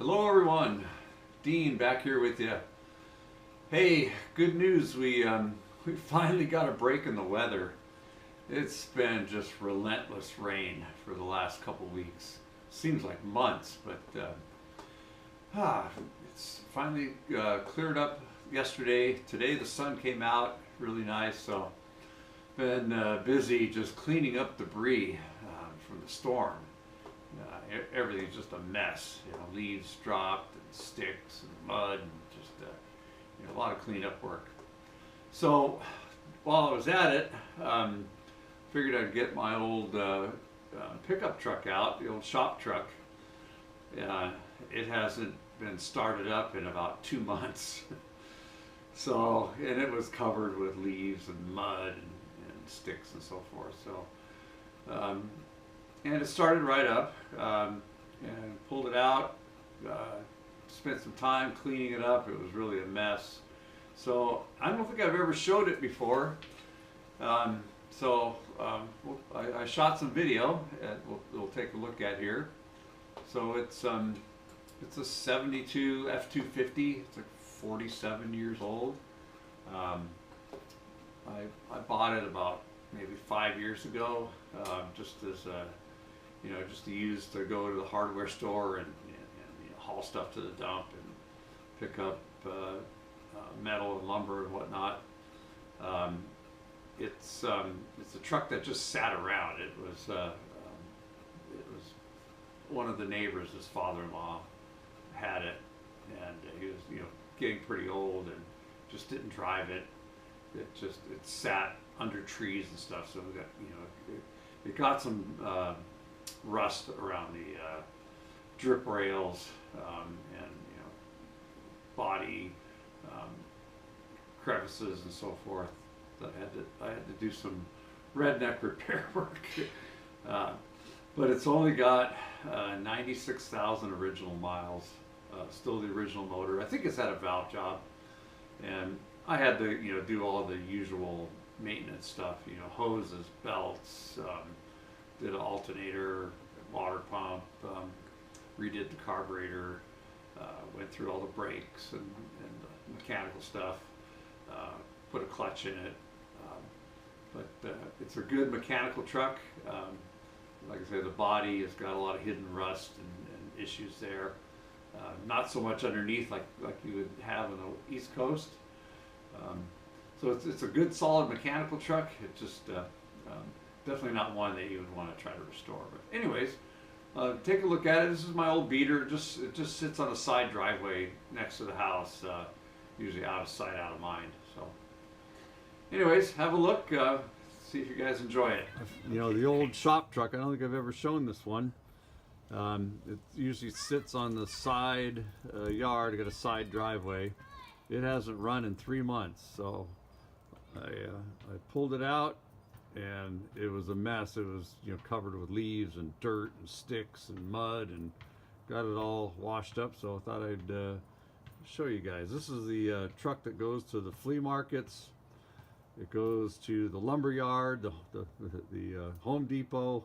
Hello everyone, Dean back here with you. Hey, good news, we finally got a break in the weather. It's been just relentless rain for the last couple weeks. Seems like months, but it's finally cleared up yesterday. Today the sun came out really nice, so been busy just cleaning up debris from the storm. Everything's just a mess. Leaves dropped and sticks and mud and just a lot of cleanup work. So while I was at it, figured I'd get my old pickup truck out, the old shop truck. It hasn't been started up in about 2 months. So, and it was covered with leaves and mud and sticks and so forth. So, and it started right up, and pulled it out, spent some time cleaning it up. It was really a mess. So I don't think I've ever showed it before. I shot some video that we'll take a look at here. So it's a 72 F250. It's like 47 years old. I bought it about maybe 5 years ago, just as a, just to use to go to the hardware store and haul stuff to the dump and pick up metal and lumber and whatnot. It's a truck that just sat around. It was one of the neighbors, his father-in-law, had it, and he was getting pretty old and just didn't drive it. It sat under trees and stuff. So we got it got some rust around the drip rails and body crevices and so forth. That I had to do some redneck repair work. But it's only got 96,000 original miles. Still the original motor. I think it's had a valve job, and I had to do all the usual maintenance stuff. Hoses, belts, did an alternator, water pump, redid the carburetor, went through all the brakes and mechanical stuff, put a clutch in it. But it's a good mechanical truck. Like I say, the body has got a lot of hidden rust and issues there. Not so much underneath like you would have on the East Coast. So it's a good, solid mechanical truck. It's just definitely not one that you would want to try to restore. But anyways, take a look at it. This is my old beater. It just sits on a side driveway next to the house, usually out of sight, out of mind. So anyways, have a look. See if you guys enjoy it. The old shop truck, I don't think I've ever shown this one. It usually sits on the side yard, got a side driveway. It hasn't run in 3 months, so I pulled it out, and it was a mess. It was covered with leaves and dirt and sticks and mud, and got it all washed up. So I thought I'd show you guys. This is the truck that goes to the flea markets. It goes to the lumber yard, the Home Depot.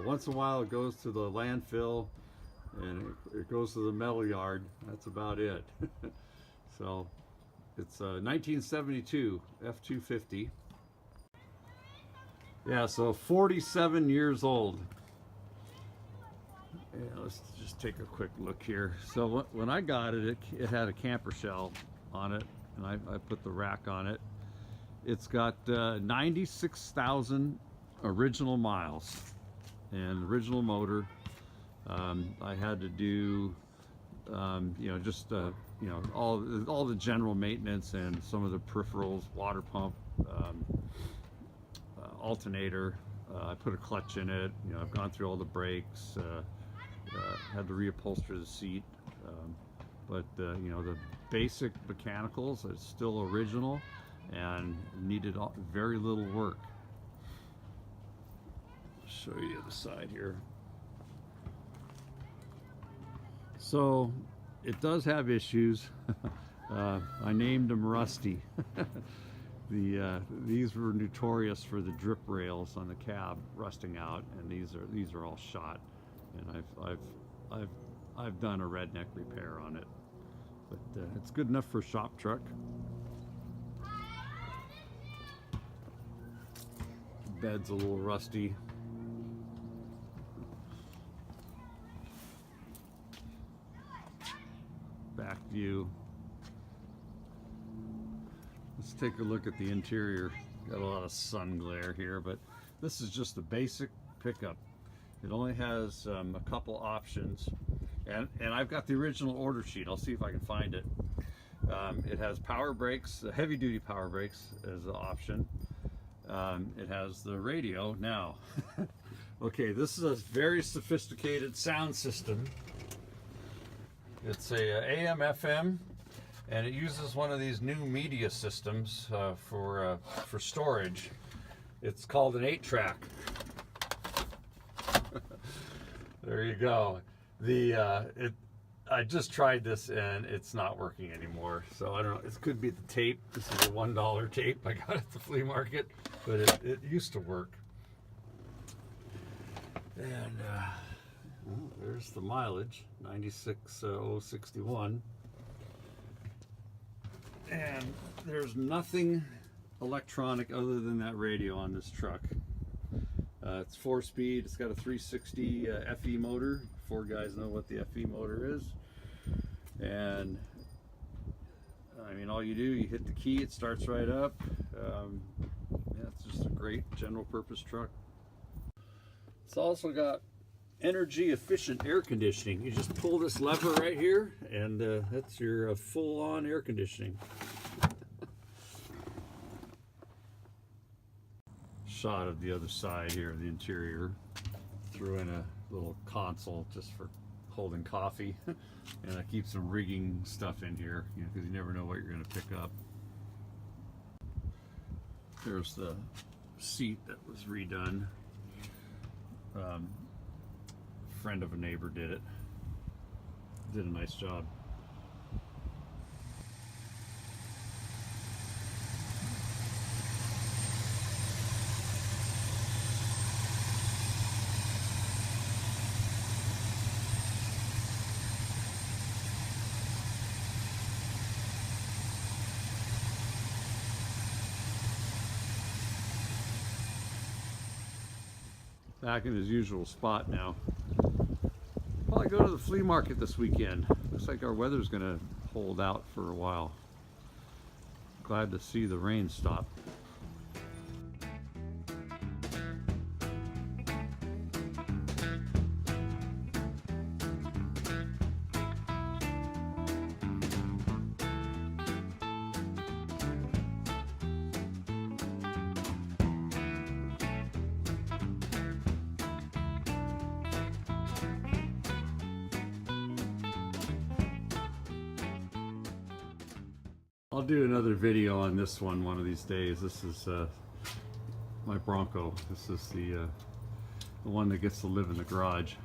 Once in a while it goes to the landfill, and it goes to the metal yard. That's about it. So it's a 1972 F250. Yeah, so 47 years old. Yeah, let's just take a quick look here. So when I got it, it had a camper shell on it, and I put the rack on it. It's got 96,000 original miles and original motor. I had to do all the general maintenance and some of the peripherals, water pump, alternator. I put a clutch in it. I've gone through all the brakes. Had to reupholster the seat. But the basic mechanicals are still original and needed very little work. Show you the other side here. So it does have issues. I named them Rusty. These were notorious for the drip rails on the cab rusting out, and these are all shot. And I've done a redneck repair on it, but it's good enough for a shop truck. Bed's a little rusty. Back view. Let's take a look at the interior. Got a lot of sun glare here, but this is just a basic pickup. It only has a couple options, and I've got the original order sheet. I'll see if I can find it. It has power brakes, heavy duty power brakes as an option. It has the radio now. Okay, this is a very sophisticated sound system. It's a AM FM, and it uses one of these new media systems for storage. It's called an 8-track. There you go. I just tried this and it's not working anymore. So I don't know. It could be the tape. This is a $1 tape I got at the flea market, but it used to work. And well, there's the mileage, 96,061. And there's nothing electronic other than that radio on this truck. It's 4-speed. It's got a 360 FE motor. 4 guys know what the FE motor is. And I mean, all you do, you hit the key, it starts right up. Yeah, it's just a great general purpose truck. It's also got energy efficient air conditioning. You just pull this lever right here, and that's your full-on air conditioning. Shot of the other side here, the interior. Threw in a little console just for holding coffee, and I keep some rigging stuff in here, you know, because you never know what you're going to pick up. There's the seat that was redone. Friend of a neighbor did it. Did a nice job. Back in his usual spot now. Probably go to the flea market this weekend. Looks like our weather's gonna hold out for a while. Glad to see the rain stop. I'll do another video on this one of these days. This is my Bronco. This is the one that gets to live in the garage.